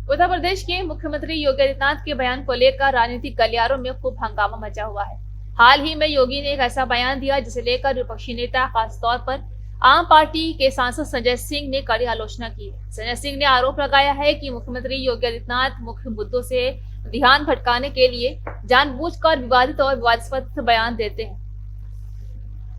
उत्तर प्रदेश के मुख्यमंत्री योगी आदित्यनाथ के बयान को लेकर राजनीतिक गलियारों में खूब हंगामा मचा हुआ है। हाल ही में योगी ने एक ऐसा बयान दिया जिसे लेकर विपक्षी नेता खासतौर पर आम पार्टी के सांसद संजय सिंह ने कड़ी आलोचना की है। संजय सिंह ने आरोप लगाया है कि मुख्यमंत्री योगी आदित्यनाथ मुख्य मुद्दों से ध्यान भटकाने के लिए जानबूझकर विवादित और विवादास्पद बयान देते हैं।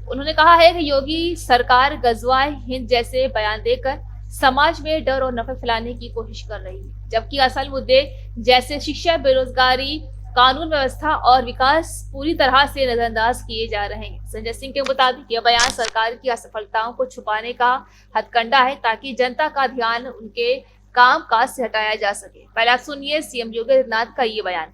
उन्होंने कहा है कि योगी सरकार गजवाए हिंद जैसे बयान देकर समाज में डर और नफरत फैलाने की कोशिश कर रही है, जबकि असल मुद्दे जैसे शिक्षा, बेरोजगारी, कानून व्यवस्था और विकास पूरी तरह से नजरअंदाज किए जा रहे हैं। संजय सिंह के मुताबिक यह बयान सरकार की असफलताओं को छुपाने का हथकंडा है ताकि जनता का ध्यान उनके काम काज से हटाया जा सके। पहले आप सुनिए सीएम योगी आदित्यनाथ का ये बयान।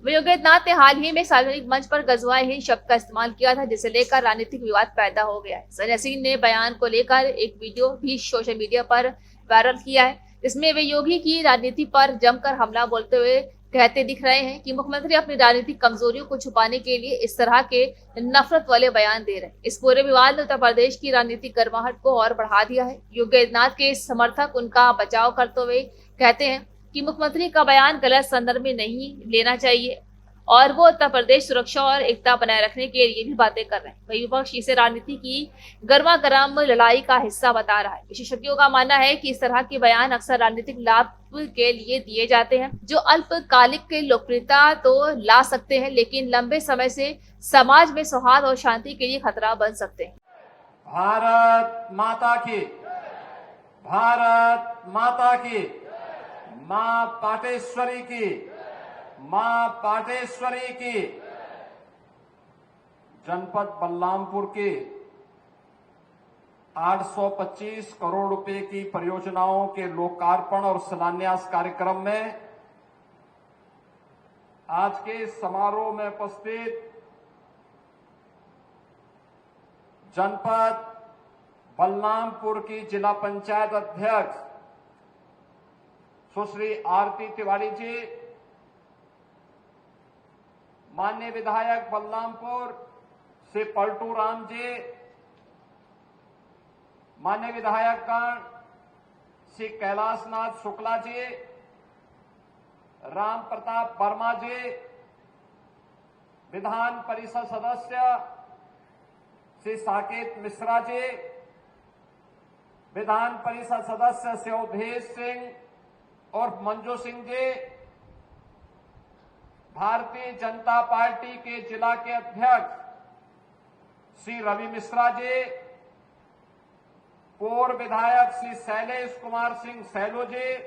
योगी आदित्यनाथ ने हाल ही में सार्वजनिक मंच पर गजवाए हिंद शब्द का इस्तेमाल किया था, जिसे लेकर राजनीतिक विवाद पैदा हो गया है। संजय सिंह ने बयान को लेकर एक वीडियो भी सोशल मीडिया पर वायरल किया है, जिसमें वे योगी की राजनीति पर जमकर हमला बोलते हुए कहते दिख रहे हैं कि मुख्यमंत्री अपनी राजनीतिक कमजोरियों को छुपाने के लिए इस तरह के नफरत वाले बयान दे रहे हैं। इस पूरे विवाद ने उत्तर प्रदेश की राजनीतिक गर्माहट को और बढ़ा दिया है। योगी आदित्यनाथ के समर्थक उनका बचाव करते हुए कहते हैं कि मुख्यमंत्री का बयान गलत संदर्भ में नहीं लेना चाहिए और वो उत्तर प्रदेश सुरक्षा और एकता बनाए रखने के लिए भी बातें कर रहे हैं। वही विपक्ष इसे राजनीति की गर्मा गर्म लड़ाई का हिस्सा बता रहा है। विशेषज्ञों का मानना है कि इस तरह के बयान अक्सर राजनीतिक लाभ के लिए दिए जाते हैं, जो अल्पकालिक लोकप्रियता तो ला सकते हैं, लेकिन लंबे समय से समाज में सौहार्द और शांति के लिए खतरा बन सकते हैं। भारत माता की, भारत माता की, मां पाटेश्वरी की, मां पाटेश्वरी की। जनपद बलरामपुर के 825 करोड़ रुपए की परियोजनाओं के लोकार्पण और शिलान्यास कार्यक्रम में आज के समारोह में उपस्थित जनपद बलरामपुर की जिला पंचायत अध्यक्ष सुश्री आरती तिवारी जी, माननीय विधायक बलरामपुर श्री पलटू राम जी, माननीय विधायकगण श्री कैलाशनाथ शुक्ला जी, राम प्रताप वर्मा जी, विधान परिषद सदस्य श्री साकेत मिश्रा जी, विधान परिषद सदस्य श्री अवधेश सिंह और मंजू सिंह जी, भारतीय जनता पार्टी के जिला के अध्यक्ष श्री रवि मिश्रा जी, पूर्व विधायक श्री शैलेश कुमार सिंह सैलो जी,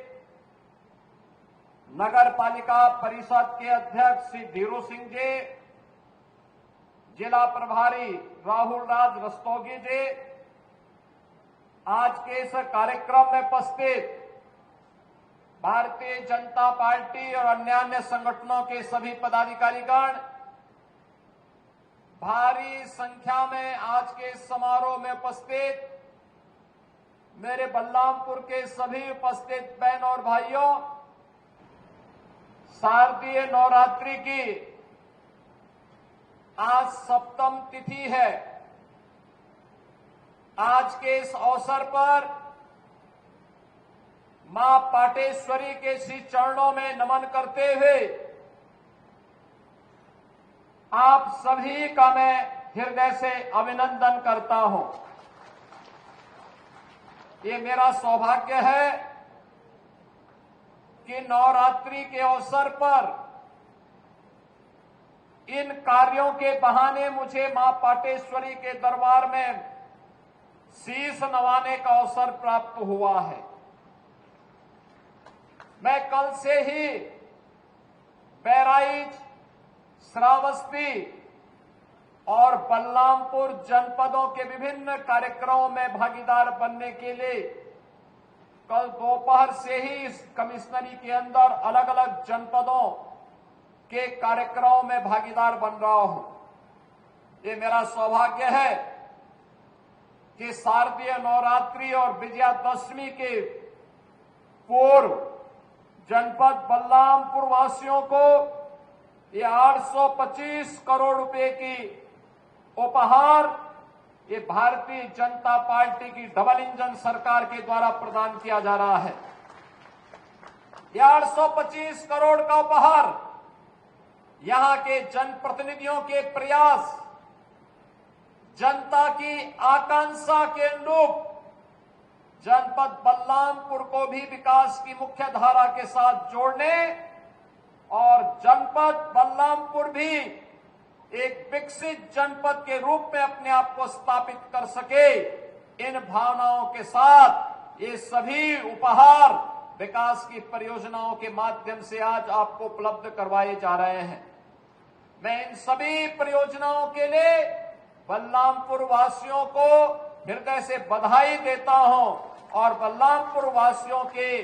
नगर पालिका परिषद के अध्यक्ष श्री धीरू सिंह जी, जिला प्रभारी राहुल राज रस्तोगी जी, आज के इस कार्यक्रम में उपस्थित भारतीय जनता पार्टी और अन्य संगठनों के सभी पदाधिकारीगण, भारी संख्या में आज के समारोह में उपस्थित मेरे बलरामपुर के सभी उपस्थित बहन और भाइयों, शारदीय नवरात्रि की आज सप्तम तिथि है। आज के इस अवसर पर मां पाटेश्वरी के श्री चरणों में नमन करते हुए आप सभी का मैं हृदय से अभिनंदन करता हूं। ये मेरा सौभाग्य है कि नवरात्रि के अवसर पर इन कार्यों के बहाने मुझे मां पाटेश्वरी के दरबार में शीश नवाने का अवसर प्राप्त हुआ है। मैं कल से ही बहराइच, श्रावस्ती और बलरामपुर जनपदों के विभिन्न कार्यक्रमों में भागीदार बनने के लिए कल दोपहर से ही इस कमिश्नरी के अंदर अलग अलग जनपदों के कार्यक्रमों में भागीदार बन रहा हूं। ये मेरा सौभाग्य है कि शारदीय नवरात्रि और विजयादशमी के पूर्व जनपद बलरामपुर वासियों को ये 825 करोड़ रुपए की उपहार ये भारतीय जनता पार्टी की डबल इंजन सरकार के द्वारा प्रदान किया जा रहा है। यह 825 करोड़ का उपहार यहां के जनप्रतिनिधियों के प्रयास, जनता की आकांक्षा के अनुरूप जनपद बलरामपुर को भी विकास की मुख्य धारा के साथ जोड़ने और जनपद बलरामपुर भी एक विकसित जनपद के रूप में अपने आप को स्थापित कर सके, इन भावनाओं के साथ ये सभी उपहार विकास की परियोजनाओं के माध्यम से आज आपको उपलब्ध करवाए जा रहे हैं। मैं इन सभी परियोजनाओं के लिए बलरामपुर वासियों को हृदय से बधाई देता हूं और बलरामपुर वासियों के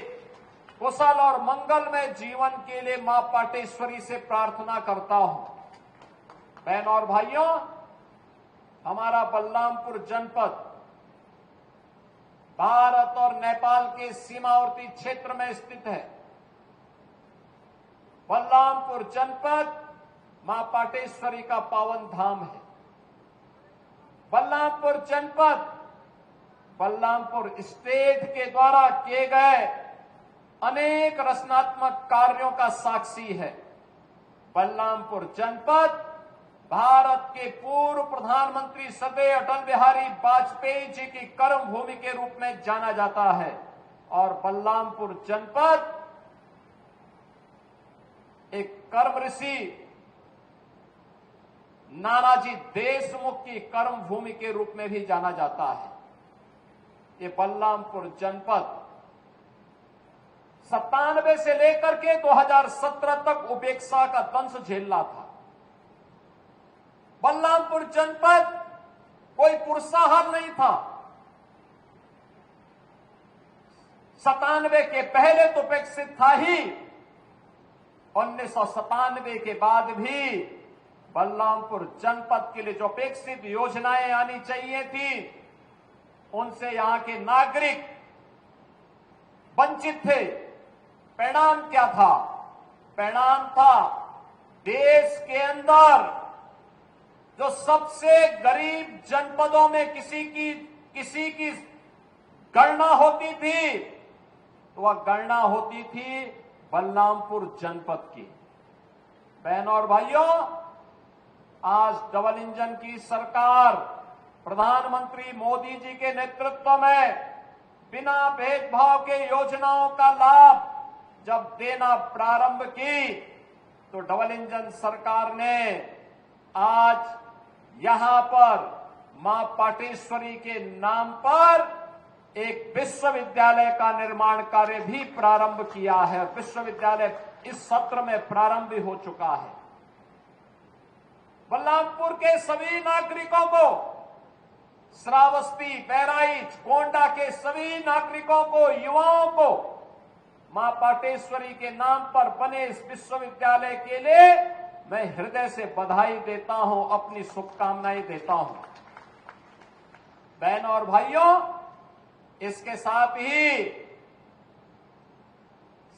कुशल और मंगलमय जीवन के लिए मां पाटेश्वरी से प्रार्थना करता हूं। बहन और भाइयों, हमारा बलरामपुर जनपद भारत और नेपाल के सीमावर्ती क्षेत्र में स्थित है। बलरामपुर जनपद मां पाटेश्वरी का पावन धाम है। बलरामपुर जनपद बलरामपुर स्टेट के द्वारा किए गए अनेक रचनात्मक कार्यों का साक्षी है। बलरामपुर जनपद भारत के पूर्व प्रधानमंत्री श्रद्धेय अटल बिहारी वाजपेयी जी की कर्म भूमि के रूप में जाना जाता है और बलरामपुर जनपद एक कर्म ऋषि नानाजी देशमुख की कर्म भूमि के रूप में भी जाना जाता है। ये बलरामपुर जनपद 97 से लेकर के 2017 तक उपेक्षा का दंश झेल रहा था। बलरामपुर जनपद कोई पुरसाहार नहीं था। 97 के पहले तो विकसित था ही, 1997 के बाद भी बलरामपुर जनपद के लिए जो अपेक्षित योजनाएं आनी चाहिए थी, उनसे यहां के नागरिक वंचित थे। परिणाम क्या था? परिणाम था देश के अंदर जो सबसे गरीब जनपदों में किसी की गणना होती थी, तो वह गणना होती थी बलरामपुर जनपद की। बहनों और भाइयों, आज डबल इंजन की सरकार प्रधानमंत्री मोदी जी के नेतृत्व में बिना भेदभाव के योजनाओं का लाभ जब देना प्रारंभ की, तो डबल इंजन सरकार ने आज यहां पर मां पाटेश्वरी के नाम पर एक विश्वविद्यालय का निर्माण कार्य भी प्रारंभ किया है। विश्वविद्यालय इस सत्र में प्रारंभ भी हो चुका है। बलरामपुर के सभी नागरिकों को, श्रावस्ती, बहराइच, गोंडा के सभी नागरिकों को, युवाओं को मां पाटेश्वरी के नाम पर बने इस विश्वविद्यालय के लिए मैं हृदय से बधाई देता हूं, अपनी शुभकामनाएं देता हूं। बहनों और भाइयों, इसके साथ ही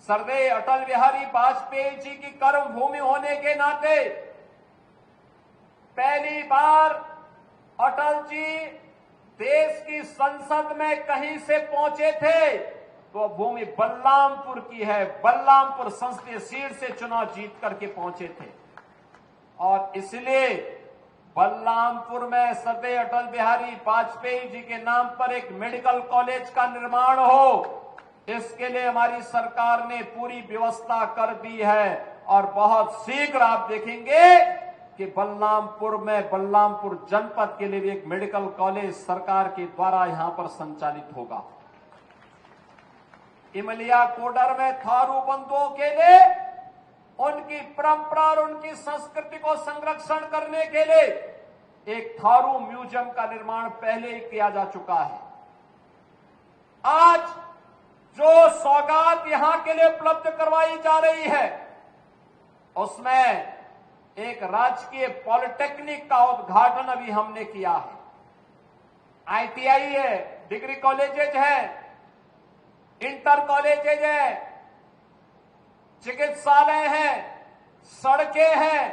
श्रद्धेय अटल बिहारी वाजपेयी जी की कर्म भूमि होने के नाते पहली बार अटल जी देश की संसद में कहीं से पहुंचे थे तो भूमि बलरामपुर की है। बलरामपुर संसदीय सीट से चुनाव जीत करके पहुंचे थे और इसलिए बलरामपुर में श्रद्धेय अटल बिहारी वाजपेयी जी के नाम पर एक मेडिकल कॉलेज का निर्माण हो, इसके लिए हमारी सरकार ने पूरी व्यवस्था कर दी है और बहुत शीघ्र आप देखेंगे कि बलरामपुर में, बलरामपुर जनपद के लिए भी एक मेडिकल कॉलेज सरकार के द्वारा यहां पर संचालित होगा। इमलिया कोडर में थारू बंधुओं के लिए उनकी परंपरा और उनकी संस्कृति को संरक्षण करने के लिए एक थारू म्यूजियम का निर्माण पहले ही किया जा चुका है। आज जो सौगात यहां के लिए उपलब्ध करवाई जा रही है, उसमें एक राजकीय पॉलिटेक्निक का उद्घाटन अभी हमने किया है। आईटीआई है, डिग्री कॉलेजेज है, इंटर कॉलेजेज है, चिकित्सालय है, सड़कें हैं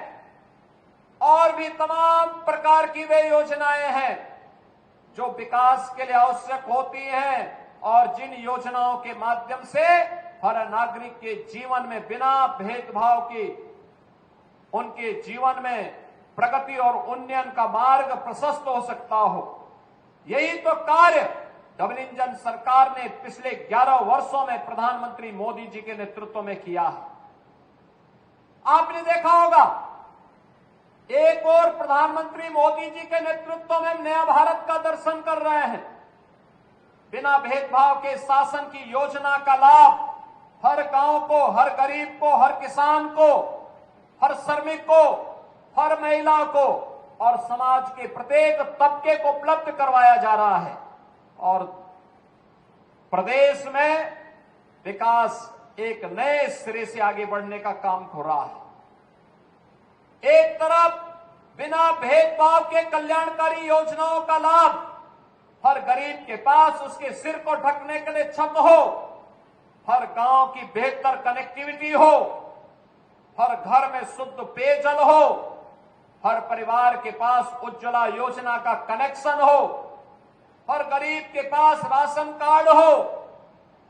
और भी तमाम प्रकार की वे योजनाएं हैं जो विकास के लिए आवश्यक होती हैं और जिन योजनाओं के माध्यम से हर नागरिक के जीवन में बिना भेदभाव के उनके जीवन में प्रगति और उन्नयन का मार्ग प्रशस्त हो सकता हो। यही तो कार्य डबल इंजन सरकार ने पिछले 11 वर्षों में प्रधानमंत्री मोदी जी के नेतृत्व में किया है। आपने देखा होगा, एक और प्रधानमंत्री मोदी जी के नेतृत्व में नया भारत का दर्शन कर रहे हैं। बिना भेदभाव के शासन की योजना का लाभ हर गांव को, हर गरीब को, हर किसान को, हर श्रमिक को, हर महिला को और समाज के प्रत्येक तबके को उपलब्ध करवाया जा रहा है। और प्रदेश में विकास एक नए सिरे से आगे बढ़ने का काम हो रहा है। एक तरफ बिना भेदभाव के कल्याणकारी योजनाओं का लाभ हर गरीब के पास उसके सिर को ढकने के लिए छत हो, हर गांव की बेहतर कनेक्टिविटी हो, हर घर में शुद्ध पेयजल हो, हर परिवार के पास उज्ज्वला योजना का कनेक्शन हो, हर गरीब के पास राशन कार्ड हो,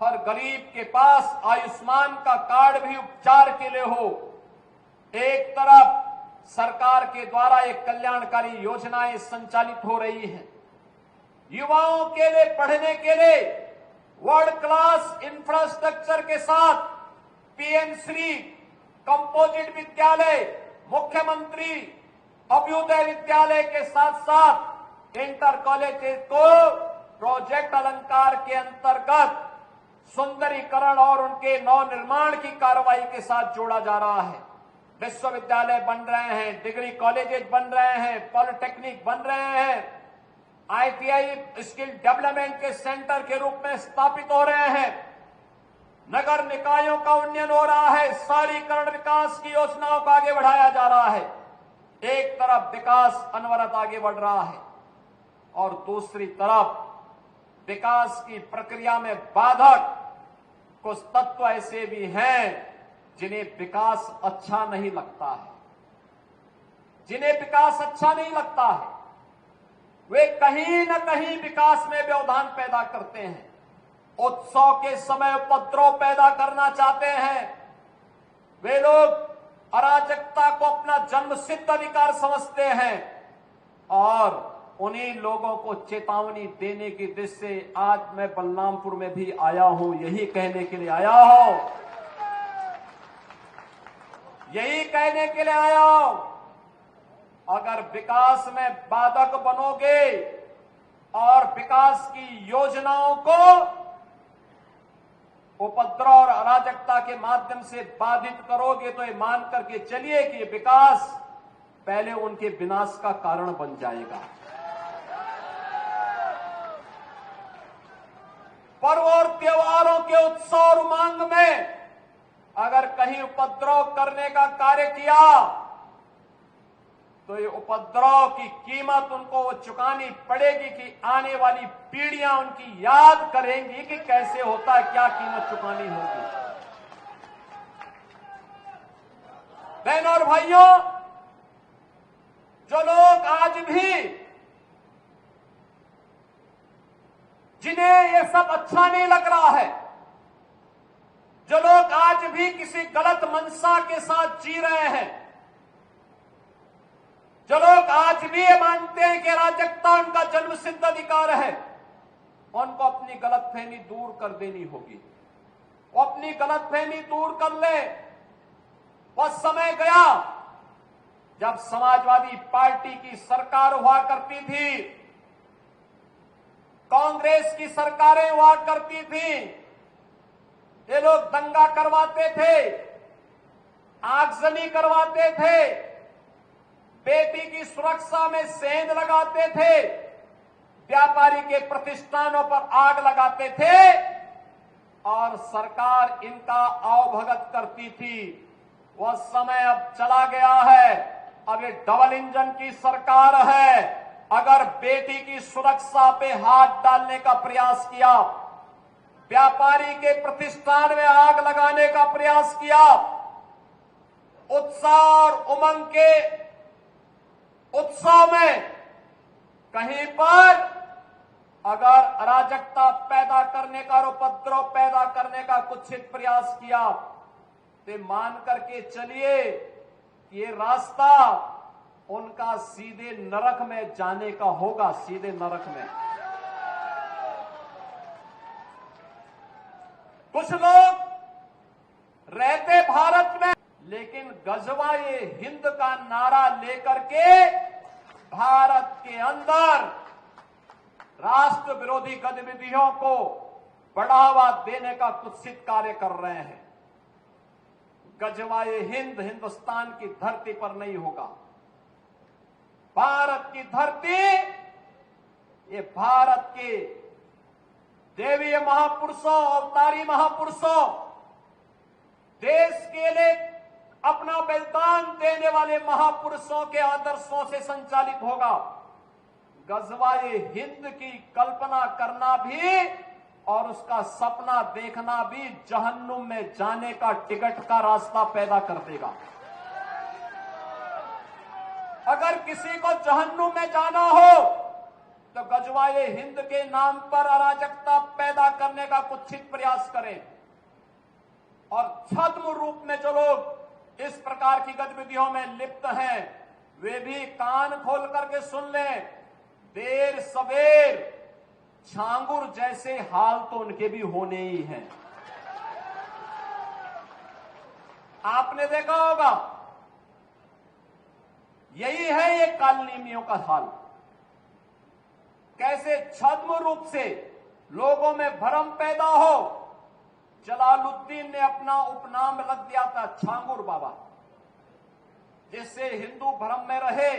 हर गरीब के पास आयुष्मान का कार्ड भी उपचार के लिए हो। एक तरफ सरकार के द्वारा एक कल्याणकारी योजनाएं संचालित हो रही हैं। युवाओं के लिए पढ़ने के लिए वर्ल्ड क्लास इंफ्रास्ट्रक्चर के साथ पीएम श्री कंपोजिट विद्यालय, मुख्यमंत्री अभ्युदय विद्यालय के साथ साथ इंटर कॉलेजेस को प्रोजेक्ट अलंकार के अंतर्गत सुंदरीकरण और उनके नवनिर्माण की कार्रवाई के साथ जोड़ा जा रहा है। विश्वविद्यालय बन रहे हैं, डिग्री कॉलेजेस बन रहे हैं, पॉलिटेक्निक बन रहे हैं, आईटीआई स्किल डेवलपमेंट के सेंटर के रूप में स्थापित हो रहे हैं, नगर निकायों का उन्नयन हो रहा है, शहरीकरण विकास की योजनाओं को आगे बढ़ाया जा रहा है। एक तरफ विकास अनवरत आगे बढ़ रहा है और दूसरी तरफ विकास की प्रक्रिया में बाधक कुछ तत्व ऐसे भी हैं जिन्हें विकास अच्छा नहीं लगता है। जिन्हें विकास अच्छा नहीं लगता है वे कहीं न कहीं विकास में व्यवधान पैदा करते हैं। उत्सव के समय उपद्रव पैदा करना चाहते हैं। वे लोग अराजकता को अपना जन्मसिद्ध अधिकार समझते हैं और उन्हीं लोगों को चेतावनी देने की दृष्टि से आज मैं बलरामपुर में भी आया हूं। यही कहने के लिए आया हूं, यही कहने के लिए आया हूं, अगर विकास में बाधक बनोगे और विकास की योजनाओं को उपद्रव और अराजकता के माध्यम से बाधित करोगे तो ये मान करके चलिए कि ये विकास पहले उनके विनाश का कारण बन जाएगा। पर्व और त्योहारों के उत्सव और उमंग में अगर कहीं उपद्रव करने का कार्य किया तो ये उपद्रव की कीमत उनको वो चुकानी पड़ेगी कि आने वाली पीढ़ियां उनकी याद करेंगी कि कैसे होता है, क्या कीमत चुकानी होगी। बहनों और भाइयों, जो लोग आज भी जिन्हें ये सब अच्छा नहीं लग रहा है, जो लोग आज भी किसी गलत मंशा के साथ जी रहे हैं, जो लोग आज भी ये मानते हैं कि अराजकता उनका जन्मसिद्ध अधिकार है, उनको अपनी गलतफहमी दूर कर देनी होगी। वो अपनी गलतफहमी दूर कर ले। वह समय गया जब समाजवादी पार्टी की सरकार हुआ करती थी, कांग्रेस की सरकारें हुआ करती थी, ये लोग दंगा करवाते थे, आगजनी करवाते थे, बेटी की सुरक्षा में सेंध लगाते थे, व्यापारी के प्रतिष्ठानों पर आग लगाते थे और सरकार इनका आवभगत करती थी। वह समय अब चला गया है। अब ये डबल इंजन की सरकार है। अगर बेटी की सुरक्षा पे हाथ डालने का प्रयास किया, व्यापारी के प्रतिष्ठान में आग लगाने का प्रयास किया, उत्साह और उमंग के उत्सव में कहीं पर अगर अराजकता पैदा करने का और उपद्रव पैदा करने का कुत्सित प्रयास किया तो मान करके चलिए कि ये रास्ता उनका सीधे नरक में जाने का होगा, सीधे नरक में। कुछ लोग रहते भारत में, लेकिन गजवा-ए हिंद का नारा लेकर के भारत के अंदर राष्ट्र विरोधी गतिविधियों को बढ़ावा देने का कुत्सित कार्य कर रहे हैं। गजवा-ए हिंद हिंदुस्तान की धरती पर नहीं होगा। भारत की धरती, ये भारत के देवीय महापुरुषों, अवतारी महापुरुषों, देश के लिए अपना बलिदान देने वाले महापुरुषों के आदर्शों से संचालित होगा। गजवा-ए हिंद की कल्पना करना भी और उसका सपना देखना भी जहन्नुम में जाने का टिकट का रास्ता पैदा कर देगा। अगर किसी को जहन्नुम में जाना हो तो गजवा-ए हिंद के नाम पर अराजकता पैदा करने का कुत्सित प्रयास करें। और छद्म रूप में जो लोग इस प्रकार की गतिविधियों में लिप्त हैं, वे भी कान खोल करके सुन लें। देर सवेर छांगुर जैसे हाल तो उनके भी होने ही हैं। आपने देखा होगा, यही है ये कालनेमियों का हाल। कैसे छद्म रूप से लोगों में भ्रम पैदा हो। जलालुद्दीन ने अपना उपनाम रख दिया था छांगुर बाबा, जिससे हिंदू भ्रम में रहे,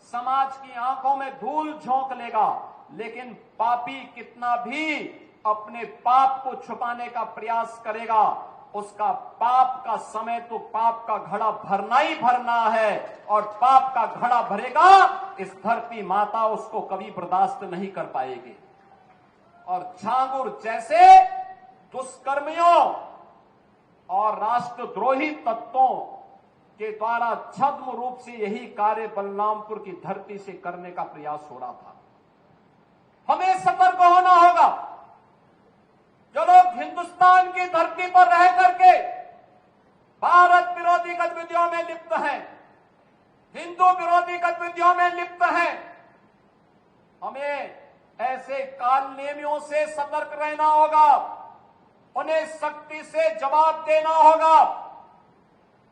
समाज की आंखों में धूल झोंक लेगा, लेकिन पापी कितना भी अपने पाप को छुपाने का प्रयास करेगा, उसका पाप का समय तो पाप का घड़ा भरना ही भरना है, और पाप का घड़ा भरेगा, इस धरती माता उसको कभी बर्दाश्त नहीं कर पाएगी। और छांगुर जैसे दुष्कर्मियों और राष्ट्रद्रोही तत्वों के द्वारा छद्म रूप से यही कार्य बलरामपुर की धरती से करने का प्रयास हो रहा था। हमें सतर्क होना होगा। जो लोग हिंदुस्तान की धरती पर रह करके भारत विरोधी गतिविधियों में लिप्त हैं, हिंदू विरोधी गतिविधियों में लिप्त हैं, हमें ऐसे कालनेमियों से सतर्क रहना होगा। उन्हें सख्ती से जवाब देना होगा।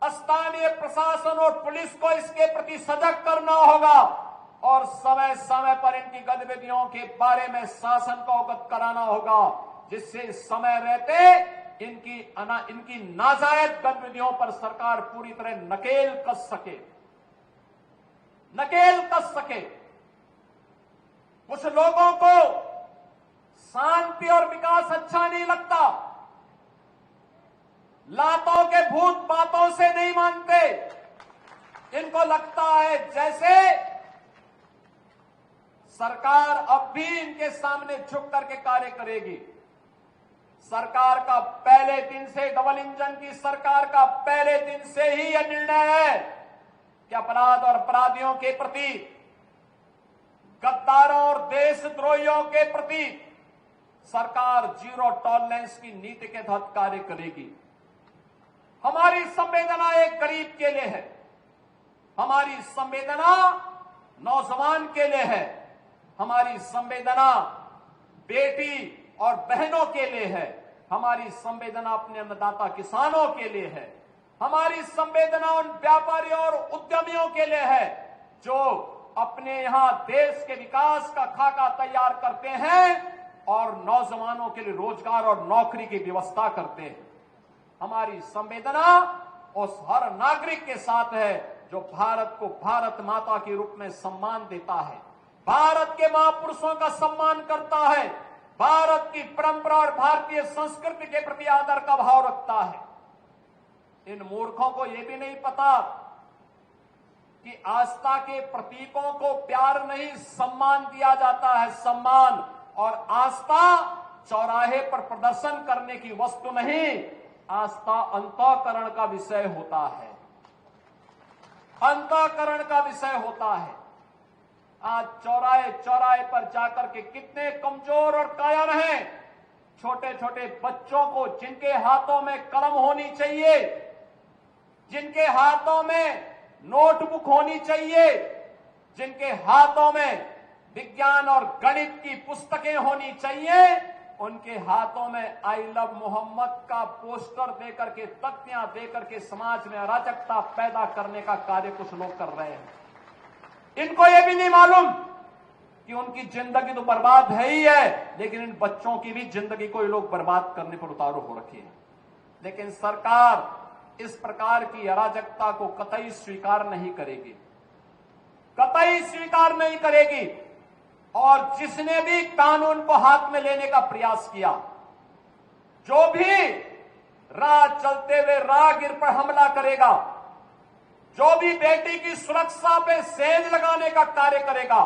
स्थानीय प्रशासन और पुलिस को इसके प्रति सजग करना होगा और समय समय पर इनकी गतिविधियों के बारे में शासन को अवगत कराना होगा, जिससे समय रहते इनकी नाजायज गतिविधियों पर सरकार पूरी तरह नकेल कस सके। कुछ लोगों को शांति और विकास अच्छा नहीं लगता, लातों के भूत बातों से नहीं मानते। इनको लगता है जैसे सरकार अब भी इनके सामने झुक करके कार्य करेगी। सरकार का पहले दिन से, डबल इंजन की सरकार का पहले दिन से ही यह निर्णय है कि अपराध और अपराधियों के प्रति, गद्दारों और देशद्रोहियों के प्रति सरकार जीरो टॉलरेंस की नीति के तहत कार्य करेगी। हमारी संवेदना एक गरीब के लिए है, हमारी संवेदना नौजवान के लिए है, हमारी संवेदना बेटी और बहनों के लिए है, हमारी संवेदना अपने अन्नदाता किसानों के लिए है, हमारी संवेदना उन व्यापारियों और उद्यमियों के लिए है जो अपने यहां देश के विकास का खाका तैयार करते हैं और नौजवानों के लिए रोजगार और नौकरी की व्यवस्था करते हैं। हमारी संवेदना उस हर नागरिक के साथ है जो भारत को भारत माता के रूप में सम्मान देता है, भारत के महापुरुषों का सम्मान करता है, भारत की परंपरा और भारतीय संस्कृति के प्रति आदर का भाव रखता है। इन मूर्खों को यह भी नहीं पता कि आस्था के प्रतीकों को प्यार नहीं, सम्मान दिया जाता है। सम्मान और आस्था चौराहे पर प्रदर्शन करने की वस्तु नहीं, आस्था अंतःकरण का विषय होता है, अंतःकरण का विषय होता है। आज चौराहे चौराहे पर जाकर के कितने कमजोर और कायर हैं। छोटे छोटे बच्चों को जिनके हाथों में कलम होनी चाहिए, जिनके हाथों में नोटबुक होनी चाहिए, जिनके हाथों में विज्ञान और गणित की पुस्तकें होनी चाहिए, उनके हाथों में आई लव मोहम्मद का पोस्टर देकर के, तख्तियां देकर के समाज में अराजकता पैदा करने का कार्य कुछ लोग कर रहे हैं। इनको यह भी नहीं मालूम कि उनकी जिंदगी तो बर्बाद है ही है, लेकिन इन बच्चों की भी जिंदगी को ये लोग बर्बाद करने पर उतारू हो रखे हैं। लेकिन सरकार इस प्रकार की अराजकता को कतई स्वीकार नहीं करेगी, कतई स्वीकार नहीं करेगी। और जिसने भी कानून को हाथ में लेने का प्रयास किया, जो भी राह चलते हुए राहगीर पर हमला करेगा, जो भी बेटी की सुरक्षा पे सेंध लगाने का कार्य करेगा,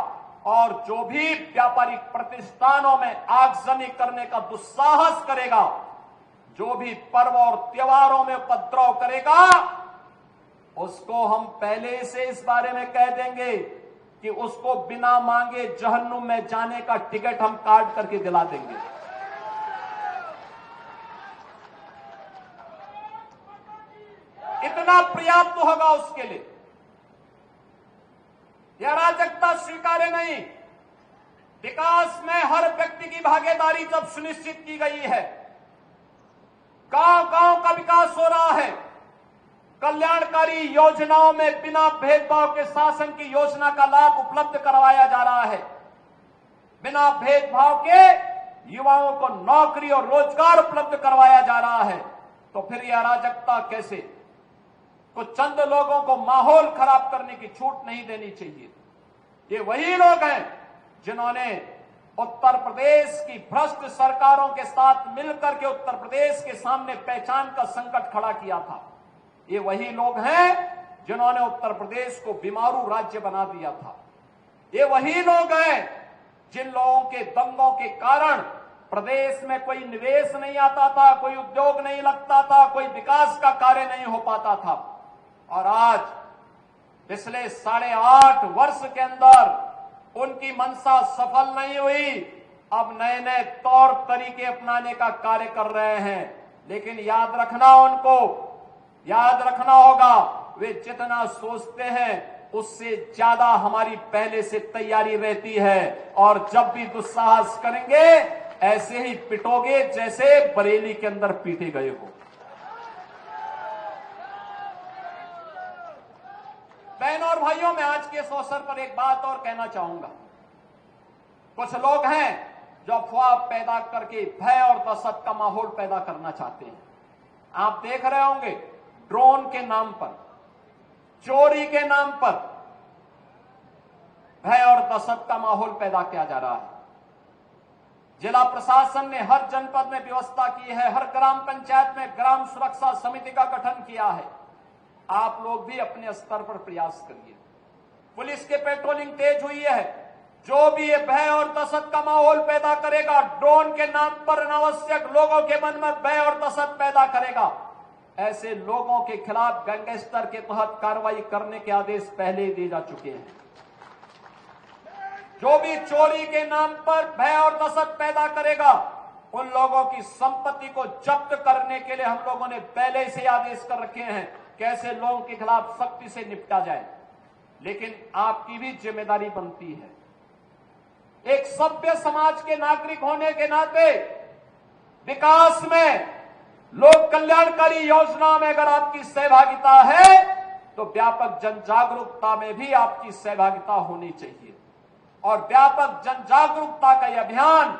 और जो भी व्यापारिक प्रतिष्ठानों में आगजनी करने का दुस्साहस करेगा, जो भी पर्व और त्योहारों में उपद्रव करेगा, उसको हम पहले से इस बारे में कह देंगे कि उसको बिना मांगे जहन्नुम में जाने का टिकट हम काट करके दिला देंगे। इतना पर्याप्त होगा उसके लिए। यह अराजकता स्वीकार्य नहीं। विकास में हर व्यक्ति की भागीदारी जब सुनिश्चित की गई है, गांव गांव का विकास हो रहा है, कल्याणकारी योजनाओं में बिना भेदभाव के शासन की योजना का लाभ उपलब्ध करवाया जा रहा है, बिना भेदभाव के युवाओं को नौकरी और रोजगार उपलब्ध करवाया जा रहा है, तो फिर यह अराजकता कैसे? कुछ चंद लोगों को माहौल खराब करने की छूट नहीं देनी चाहिए। ये वही लोग हैं जिन्होंने उत्तर प्रदेश की भ्रष्ट सरकारों के साथ मिलकर के उत्तर प्रदेश के सामने पहचान का संकट खड़ा किया था। ये वही लोग हैं जिन्होंने उत्तर प्रदेश को बीमारू राज्य बना दिया था। ये वही लोग हैं जिन लोगों के दंगों के कारण प्रदेश में कोई निवेश नहीं आता था, कोई उद्योग नहीं लगता था, कोई विकास का कार्य नहीं हो पाता था। और आज पिछले 8.5 वर्ष के अंदर उनकी मंशा सफल नहीं हुई। अब नए नए तौर तरीके अपनाने का कार्य कर रहे हैं, लेकिन याद रखना, उनको याद रखना होगा, वे जितना सोचते हैं उससे ज्यादा हमारी पहले से तैयारी रहती है। और जब भी दुस्साहस करेंगे ऐसे ही पिटोगे जैसे बरेली के अंदर पीटे गए हो। बहनों और भाइयों, मैं आज के इस अवसर पर एक बात और कहना चाहूंगा। कुछ लोग हैं जो अफवाह पैदा करके भय और दहशत का माहौल पैदा करना चाहते हैं। आप देख रहे होंगे, ड्रोन के नाम पर, चोरी के नाम पर भय और दहशत का माहौल पैदा किया जा रहा है। जिला प्रशासन ने हर जनपद में व्यवस्था की है, हर ग्राम पंचायत में ग्राम सुरक्षा समिति का गठन किया है। आप लोग भी अपने स्तर पर प्रयास करिए। पुलिस के पेट्रोलिंग तेज हुई है। जो भी ये भय और दहशत का माहौल पैदा करेगा, ड्रोन के नाम पर अनावश्यक लोगों के मन में भय और दहशत पैदा करेगा, ऐसे लोगों के खिलाफ गैंगस्टर के तहत कार्रवाई करने के आदेश पहले ही दिए जा चुके हैं। जो भी चोरी के नाम पर भय और दहशत पैदा करेगा, उन लोगों की संपत्ति को जब्त करने के लिए हम लोगों ने पहले से आदेश कर रखे हैं, कैसे लोगों के खिलाफ सख्ती से निपटा जाए। लेकिन आपकी भी जिम्मेदारी बनती है, एक सभ्य समाज के नागरिक होने के नाते विकास में, लोक कल्याणकारी योजना में अगर आपकी सहभागिता है तो व्यापक जन जागरूकता में भी आपकी सहभागिता होनी चाहिए। और व्यापक जन जागरूकता का यह अभियान,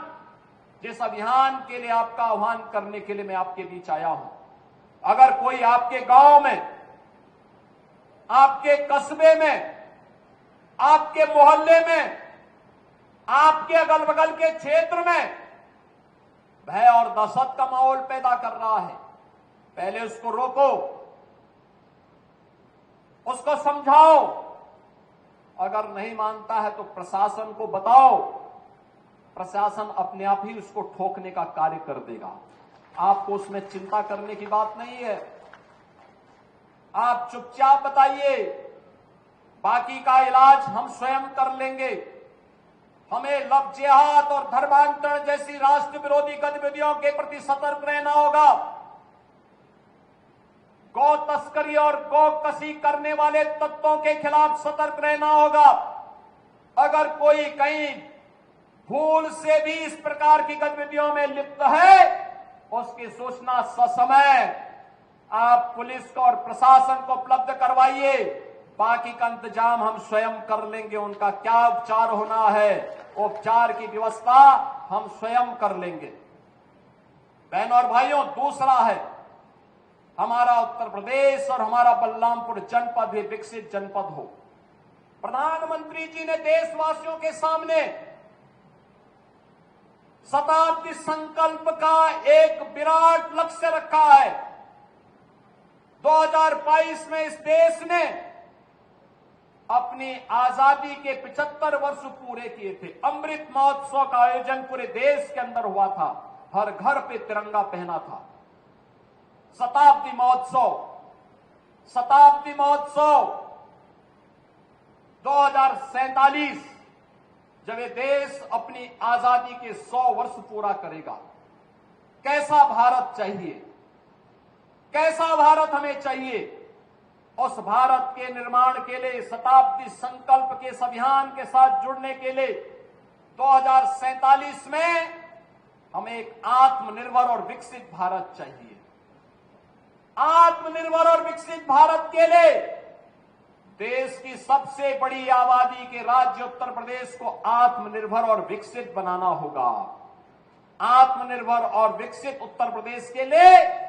जिस अभियान के लिए आपका आह्वान करने के लिए मैं आपके बीच आया हूं, अगर कोई आपके गांव में, आपके कस्बे में, आपके मोहल्ले में, आपके अगल बगल के क्षेत्र में भय और दहशत का माहौल पैदा कर रहा है, पहले उसको रोको, उसको समझाओ। अगर नहीं मानता है तो प्रशासन को बताओ, प्रशासन अपने आप ही उसको ठोकने का कार्य कर देगा। आपको उसमें चिंता करने की बात नहीं है। आप चुपचाप बताइए, बाकी का इलाज हम स्वयं कर लेंगे। हमें लव जिहाद और धर्मांतरण जैसी राष्ट्र विरोधी गतिविधियों के प्रति सतर्क रहना होगा। गौ तस्करी और गौ कसी करने वाले तत्वों के खिलाफ सतर्क रहना होगा। अगर कोई कहीं भूल से भी इस प्रकार की गतिविधियों में लिप्त है, उसकी सूचना ससमय आप पुलिस को और प्रशासन को उपलब्ध करवाइए। बाकी का इंतजाम हम स्वयं कर लेंगे। उनका क्या उपचार होना है, उपचार की व्यवस्था हम स्वयं कर लेंगे। बहनों और भाइयों, दूसरा है हमारा उत्तर प्रदेश और हमारा बलरामपुर जनपद भी विकसित जनपद हो। प्रधानमंत्री जी ने देशवासियों के सामने शताब्दी संकल्प का एक विराट लक्ष्य रखा है। 2022 में इस देश ने अपनी आजादी के 75 वर्ष पूरे किए थे। अमृत महोत्सव का आयोजन पूरे देश के अंदर हुआ था। हर घर पे तिरंगा पहना था। शताब्दी महोत्सव 2047 जब ये देश अपनी आजादी के 100 वर्ष पूरा करेगा, कैसा भारत चाहिए, कैसा भारत हमें चाहिए, उस भारत के निर्माण के लिए शताब्दी संकल्प के इस अभियान के साथ जुड़ने के लिए 2047 में हमें एक आत्मनिर्भर और विकसित भारत चाहिए। आत्मनिर्भर और विकसित भारत के लिए देश की सबसे बड़ी आबादी के राज्य उत्तर प्रदेश को आत्मनिर्भर और विकसित बनाना होगा। आत्मनिर्भर और विकसित उत्तर प्रदेश के लिए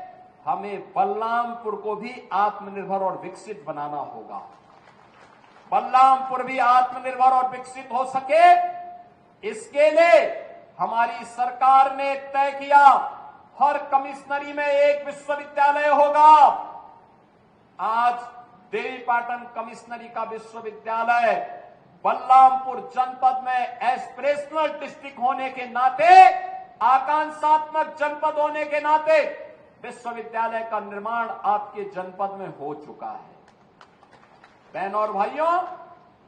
हमें बलरामपुर को भी आत्मनिर्भर और विकसित बनाना होगा। बलरामपुर भी आत्मनिर्भर और विकसित हो सके, इसके लिए हमारी सरकार ने तय किया हर कमिश्नरी में एक विश्वविद्यालय होगा। आज देवीपाटन कमिश्नरी का विश्वविद्यालय बलरामपुर जनपद में एस्पिरेशनल डिस्ट्रिक्ट होने के नाते, आकांक्षात्मक जनपद होने के नाते विश्वविद्यालय का निर्माण आपके जनपद में हो चुका है। बहनों और भाइयों,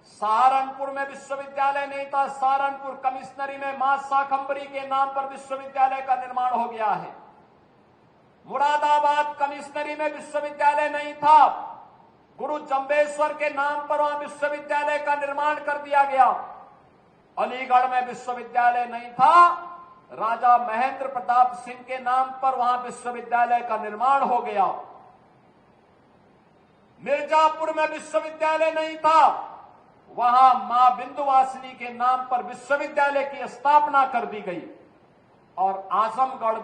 सहारनपुर में विश्वविद्यालय नहीं था। सहारनपुर कमिश्नरी में मां शाकंभरी के नाम पर विश्वविद्यालय का निर्माण हो गया है। मुरादाबाद कमिश्नरी में विश्वविद्यालय नहीं था। गुरु जंबेश्वर के नाम पर वहां विश्वविद्यालय का निर्माण कर दिया गया। अलीगढ़ में विश्वविद्यालय नहीं था। राजा महेंद्र प्रताप सिंह के नाम पर वहां विश्वविद्यालय का निर्माण हो गया। मिर्जापुर में विश्वविद्यालय नहीं था। वहां मां बिंदुवासिनी के नाम पर विश्वविद्यालय की स्थापना कर दी गई। और आजमगढ़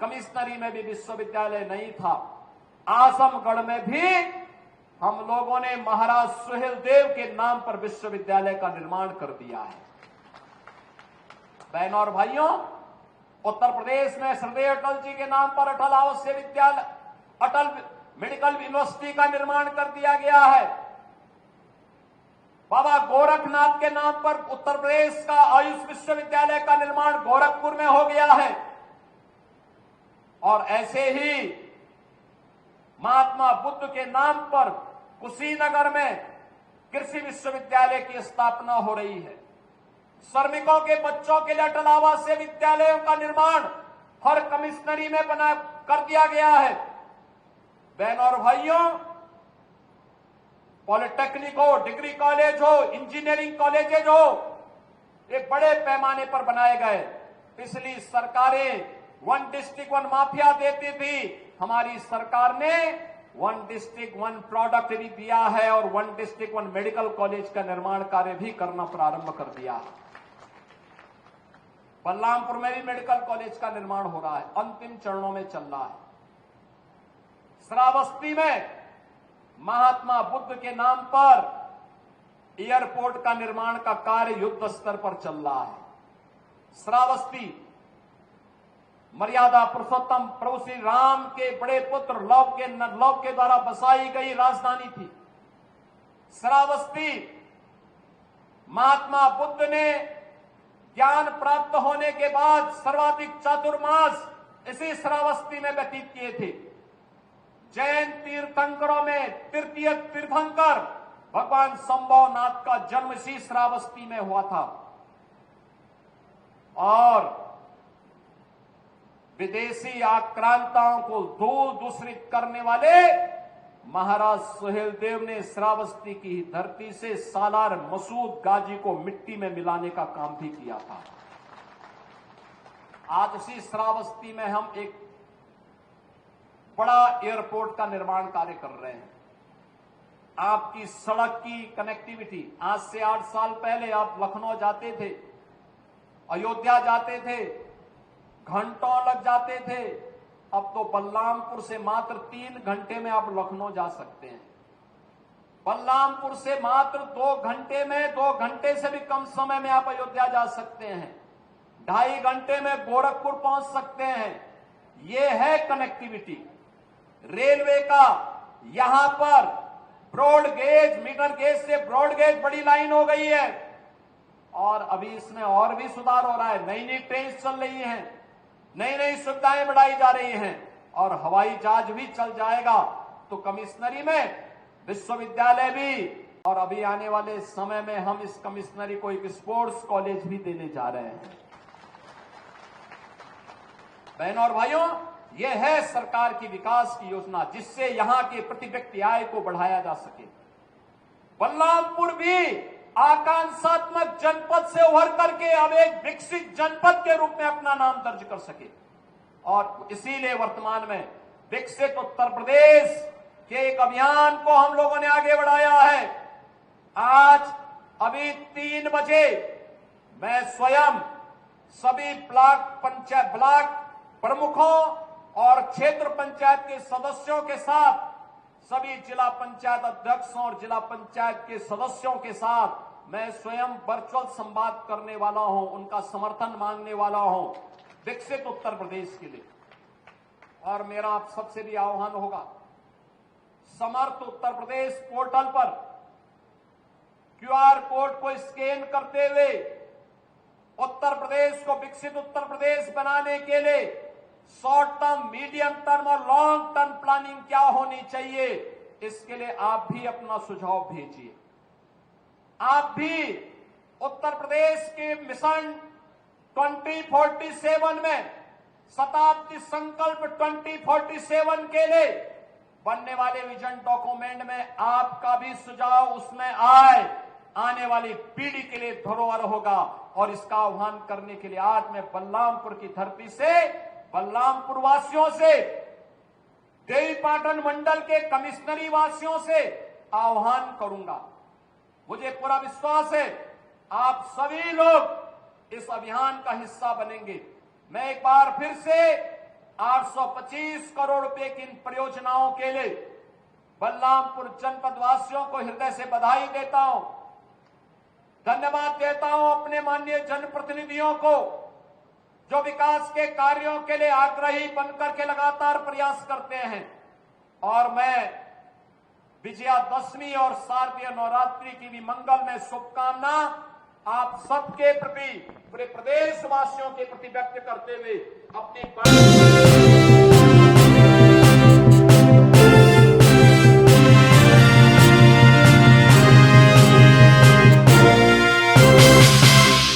कमिश्नरी में भी विश्वविद्यालय नहीं था। आजमगढ़ में भी हम लोगों ने महाराज सुहेल देव के नाम पर विश्वविद्यालय का निर्माण कर दिया है। बहनों और भाइयों, उत्तर प्रदेश में श्रद्धेय अटल जी के नाम पर अटल आवासीय विद्यालय, अटल मेडिकल यूनिवर्सिटी का निर्माण कर दिया गया है। बाबा गोरखनाथ के नाम पर उत्तर प्रदेश का आयुष विश्वविद्यालय का निर्माण गोरखपुर में हो गया है। और ऐसे ही महात्मा बुद्ध के नाम पर कुशीनगर में कृषि विश्वविद्यालय की स्थापना हो रही है। श्रमिकों के बच्चों के लिए अटल आवासीय विद्यालयों का निर्माण हर कमिश्नरी में बना कर दिया गया है। बहनों और भाइयों, पॉलिटेक्निक हो, डिग्री कॉलेज हो, इंजीनियरिंग कॉलेजेज हो, ये बड़े पैमाने पर बनाए गए। पिछली सरकारें वन डिस्ट्रिक्ट वन माफिया देती थी। हमारी सरकार ने वन डिस्ट्रिक्ट वन प्रोडक्ट भी दिया है और one district one medical college का निर्माण कार्य भी करना प्रारंभ कर दिया है। बलरामपुर में भी मेडिकल कॉलेज का निर्माण हो रहा है, अंतिम चरणों में चल रहा है। श्रावस्ती में महात्मा बुद्ध के नाम पर एयरपोर्ट का निर्माण का कार्य युद्ध स्तर पर चल रहा है। श्रावस्ती मर्यादा पुरुषोत्तम प्रभु श्री राम के बड़े पुत्र लव के द्वारा बसाई गई राजधानी थी। श्रावस्ती महात्मा बुद्ध ने ज्ञान प्राप्त होने के बाद सर्वाधिक चातुर्मास इसी श्रावस्ती में व्यतीत किए थे। जैन तीर्थंकरों में तृतीय तीर्थंकर भगवान संभवनाथ का जन्म इसी श्रावस्ती में हुआ था और विदेशी आक्रांताओं को दूर दूषित करने वाले महाराज सुहेलदेव ने श्रावस्ती की धरती से सालार मसूद गाजी को मिट्टी में मिलाने का काम भी किया था। आज उसी श्रावस्ती में हम एक बड़ा एयरपोर्ट का निर्माण कार्य कर रहे हैं। आपकी सड़क की कनेक्टिविटी, आज से 8 साल पहले आप लखनऊ जाते थे, अयोध्या जाते थे, घंटों लग जाते थे। अब तो बलरामपुर से मात्र 3 घंटे में आप लखनऊ जा सकते हैं। बलरामपुर से मात्र 2 घंटे में, 2 घंटे से भी कम समय में आप अयोध्या जा सकते हैं। 2.5 घंटे में गोरखपुर पहुंच सकते हैं। ये है कनेक्टिविटी। रेलवे का यहां पर ब्रॉड गेज, मीटर गेज से ब्रॉड गेज बड़ी लाइन हो गई है और अभी इसमें और भी सुधार हो रहा है। नई नई ट्रेन चल रही हैं, नई नई सुविधाएं बढ़ाई जा रही हैं और हवाई जहाज भी चल जाएगा तो कमिश्नरी में विश्वविद्यालय भी, और अभी आने वाले समय में हम इस कमिश्नरी को एक स्पोर्ट्स कॉलेज भी देने जा रहे हैं। बहनों और भाइयों, यह है सरकार की विकास की योजना जिससे यहां के प्रति व्यक्ति आय को बढ़ाया जा सके। बलरामपुर भी आकांक्षात्मक जनपद से उभर करके अब एक विकसित जनपद के रूप में अपना नाम दर्ज कर सके और इसीलिए वर्तमान में विकसित उत्तर प्रदेश के एक अभियान को हम लोगों ने आगे बढ़ाया है। आज अभी 3 बजे मैं स्वयं सभी ब्लॉक प्रमुखों और क्षेत्र पंचायत के सदस्यों के साथ, सभी जिला पंचायत अध्यक्षों और जिला पंचायत के सदस्यों के साथ मैं स्वयं वर्चुअल संवाद करने वाला हूं, उनका समर्थन मांगने वाला हूं विकसित उत्तर प्रदेश के लिए। और मेरा आप सबसे भी आह्वान होगा, समर्थ उत्तर प्रदेश पोर्टल पर QR कोड को स्कैन करते हुए उत्तर प्रदेश को विकसित उत्तर प्रदेश बनाने के लिए शॉर्ट टर्म, मीडियम टर्म और लॉन्ग टर्म प्लानिंग क्या होनी चाहिए, इसके लिए आप भी अपना सुझाव भेजिए। आप भी उत्तर प्रदेश के मिशन 2047 में, शताब्दी संकल्प 2047 के लिए बनने वाले विजन डॉक्यूमेंट में आपका भी सुझाव उसमें आए, आने वाली पीढ़ी के लिए धरोहर होगा। और इसका आह्वान करने के लिए आज मैं बलरामपुर की धरती से, बलरामपुर वासियों से, देवीपाटन मंडल के कमिश्नरी वासियों से आह्वान करूंगा। मुझे पूरा विश्वास है आप सभी लोग इस अभियान का हिस्सा बनेंगे। मैं एक बार फिर से 825 करोड़ रुपए की इन परियोजनाओं के लिए बलरामपुर जनपद वासियों को हृदय से बधाई देता हूं, धन्यवाद देता हूं अपने माननीय जनप्रतिनिधियों को जो विकास के कार्यों के लिए आग्रही बनकर के लगातार प्रयास करते हैं। और मैं विजयादशमी और शारदीय नवरात्रि की भी मंगलमय शुभकामना आप सबके प्रति, पूरे प्रदेशवासियों के प्रति व्यक्त करते हुए अपनी